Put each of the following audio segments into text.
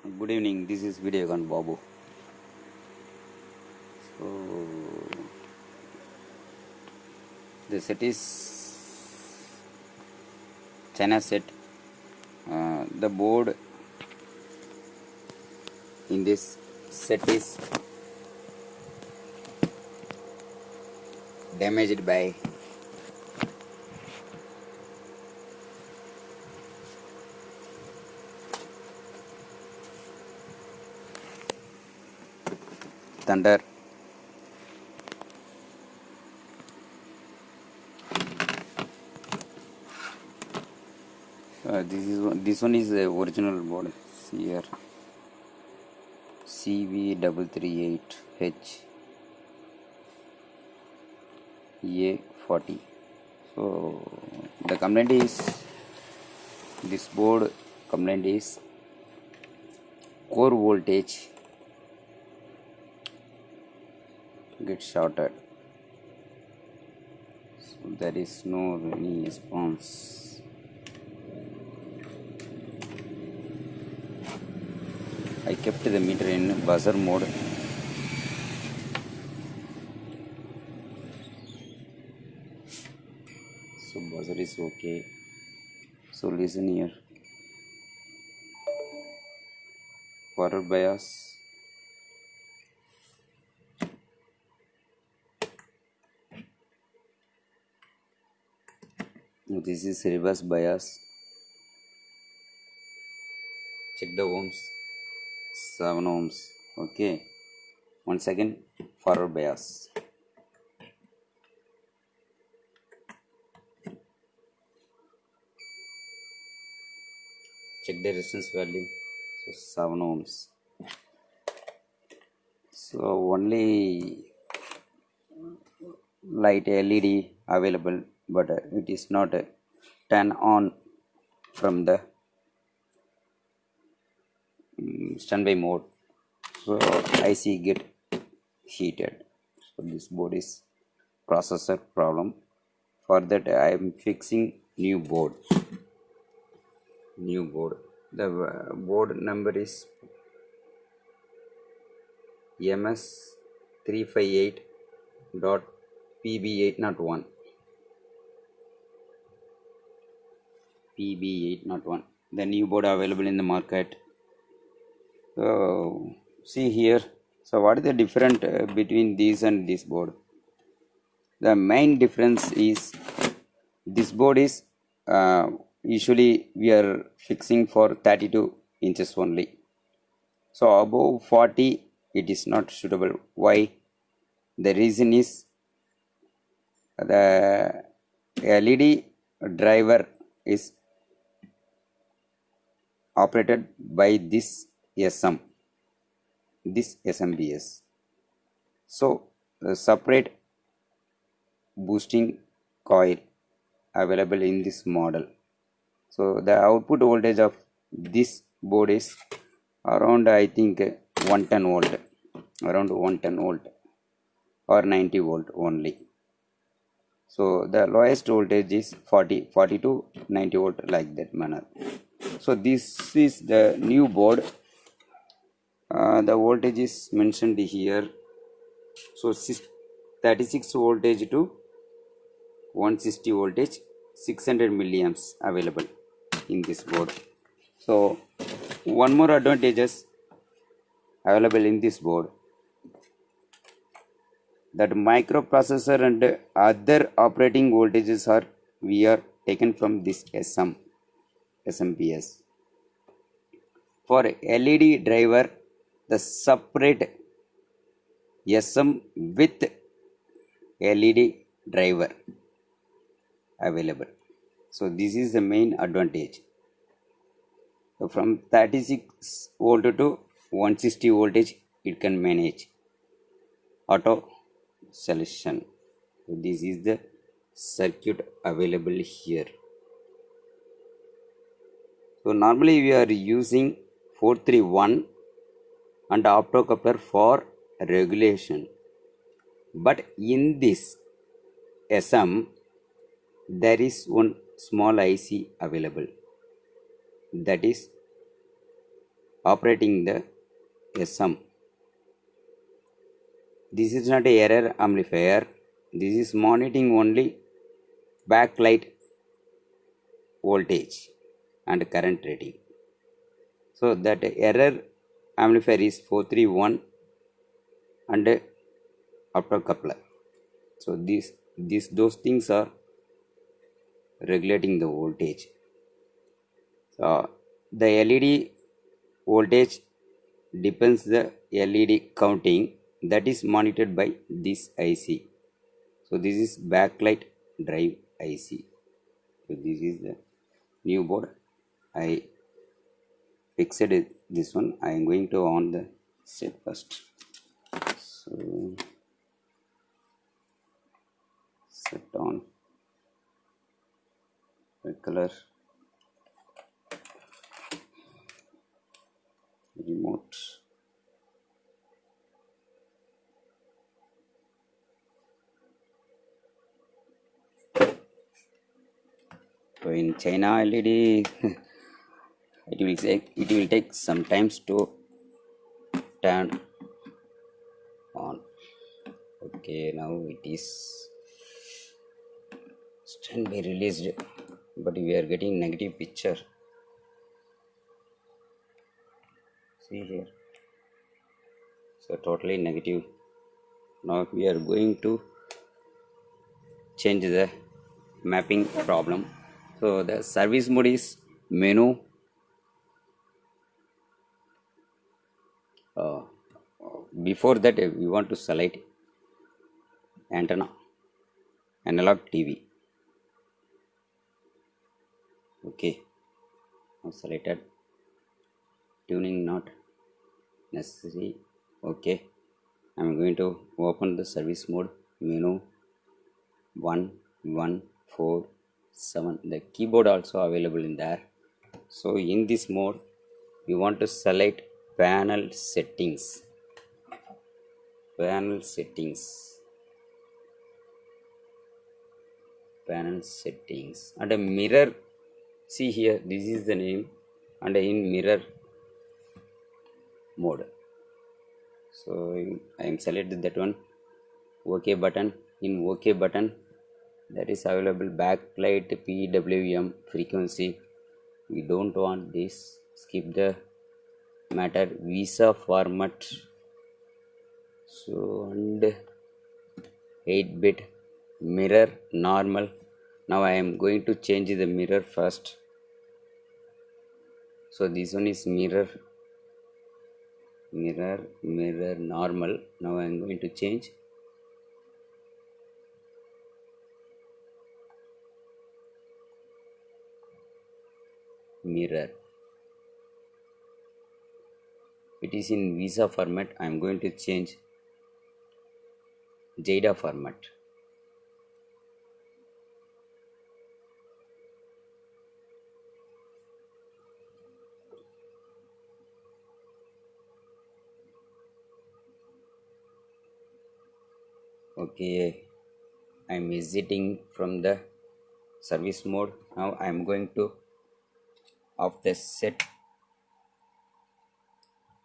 Good evening. This is Videogan Babu. So the set is China set. The board in this set is damaged by thunder. This one is the original board. See here, CV338H A40. So the complaint is this board complaint is core voltage gets shorted. So there is no any response. I kept the meter in buzzer mode. So buzzer is okay. So listen here. Forward bias. This is reverse bias. Check the ohms. 7 ohms. Okay. Once again, forward bias. Check the resistance value. So 7 ohms. So only light LED available, but it is not turn on from the standby mode. So IC get heated. So this board is processor problem. For that I am fixing new board. The board number is MS358.PB801. PB801. The new board available in the market. So see here. So what is the difference between this and this board? The main difference is this board is usually we are fixing for 32 inches only. So above 40 it is not suitable. Why? The reason is the LED driver is operated by this SMBS. So the separate boosting coil available in this model. So the output voltage of this board is around, I think, 110 volt, around 110 volt or 90 volt only. So the lowest voltage is 40 to 90 volt, like that manner. So this is the new board. The voltage is mentioned here. So 36 voltage to 160 voltage, 600 milliamps available in this board. So one more advantages available in this board, that microprocessor and other operating voltages are taken from this SMPS. For LED driver, the separate SM with LED driver available. So this is the main advantage. So from 36 volt to 160 voltage it can manage auto selection. So this is the circuit available here. So normally we are using 431 and optocoupler for regulation, but in this SM there is one small IC available, that is operating the SM. This is not a error amplifier. This is monitoring only backlight voltage and current rating. So that error amplifier is 431 and optocoupler. So those things are regulating the voltage. So the LED voltage depends the LED counting that is monitored by this IC. So this is backlight drive IC. So this is the new board. I fixed this one. I am going to on the set first. So set on red color remote. So in China LED it will take some times to turn on. Okay, now it is standby released, but we are getting negative picture. See here, so totally negative. Now we are going to change the mapping problem. So the service mode is menu. Before that we want to select antenna, analog TV. Okay, now selected. Tuning not necessary. Okay, I'm going to open the service mode menu 1147. The keyboard also available in there. So in this mode we want to select panel settings. Panel settings and a mirror. See here, this is the name, and in mirror mode. So I am selected that one. OK button. In OK button, that is available backlight PWM frequency. We don't want this. Skip the matter. VISA format. So and 8-bit mirror normal. Now I am going to change the mirror first. So this one is mirror normal. Now I am going to change mirror. It is in VISA format. I am going to change JADA format. Okay, I am exiting from the service mode. Now I am going to off the set.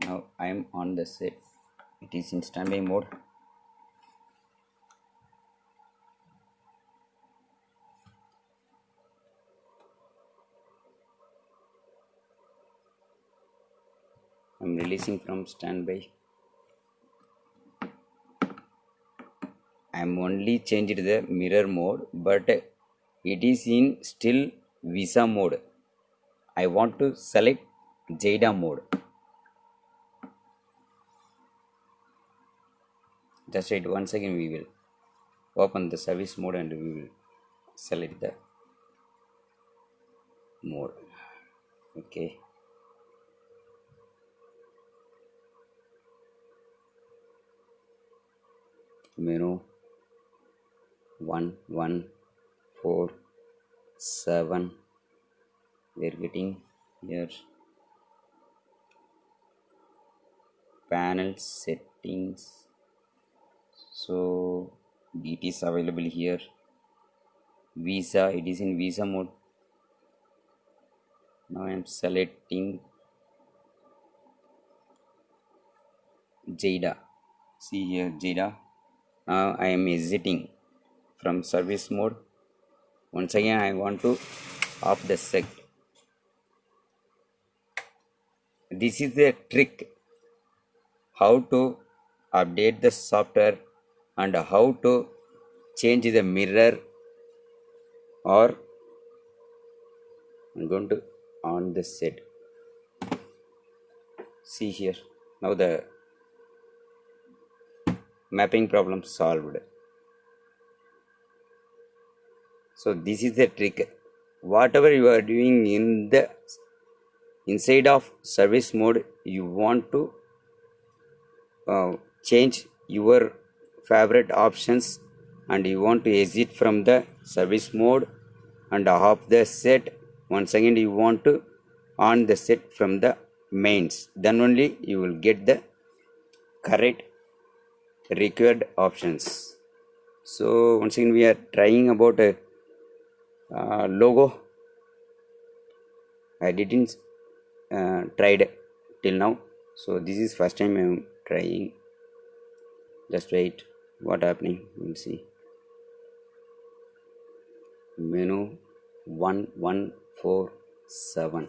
Now I am on the set. It is in standby mode. I am releasing from standby. I am only changed the mirror mode, but it is in still VISA mode. I want to select JADA mode. Just wait once again. We will open the service mode and we will select the mode. Okay. Menu 1147. We are getting here panel settings. So it is available here. VISA, it is in VISA mode. Now I am selecting JIDA. See here JIDA. Now I am exiting from service mode. Once again I want to off the set. This is the trick how to update the software and how to change the mirror, or I'm going to on the set. See here, now the mapping problem solved. So this is the trick. Whatever you are doing in the inside of service mode, you want to change your favorite options, and you want to exit from the service mode and off the set. Once again you want to on the set from the mains, then only you will get the correct required options. So once again we are trying about a logo. I didn't tried till now, so this is first time I am trying. Just wait, what happening, we'll see. Menu 1147.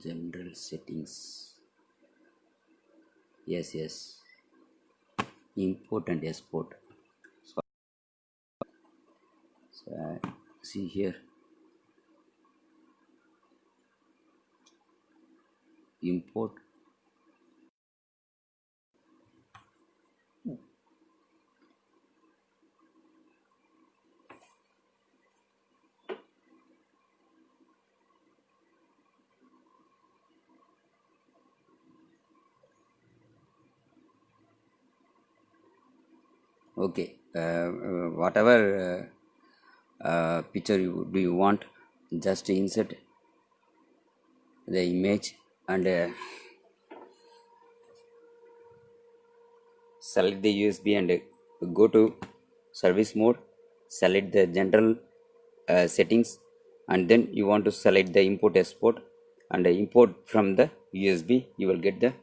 General settings. Yes, import and export. So see here, import. Okay, whatever picture you want, just insert the image and select the USB and go to service mode, select the general settings, and then you want to select the import export and import from the USB. You will get the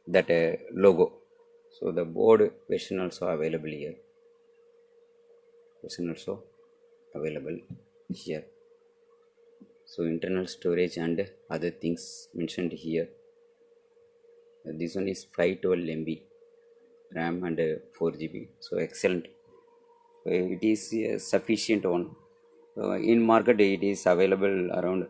that logo. So the board version also available here, version also available here. So internal storage and other things mentioned here. This one is 512 MB RAM and 4 GB, so excellent. It is a sufficient one. In market it is available around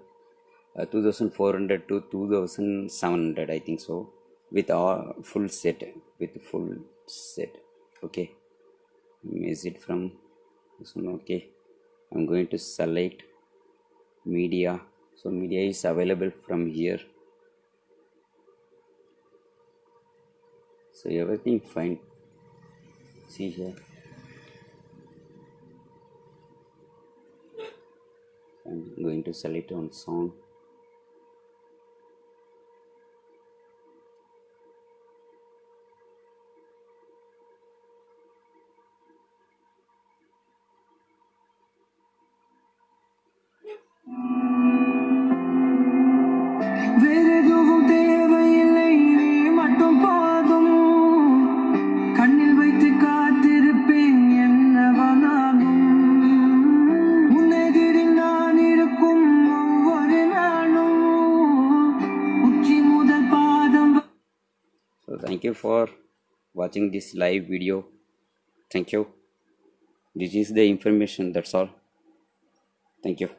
2400 to 2700, I think so, with all full set, okay. Exit from this one. Okay, I'm going to select media. So media is available from here, so everything fine. See here, I'm going to select on sound. So thank you for watching this live video. Thank you. This is the information, that's all. Thank you.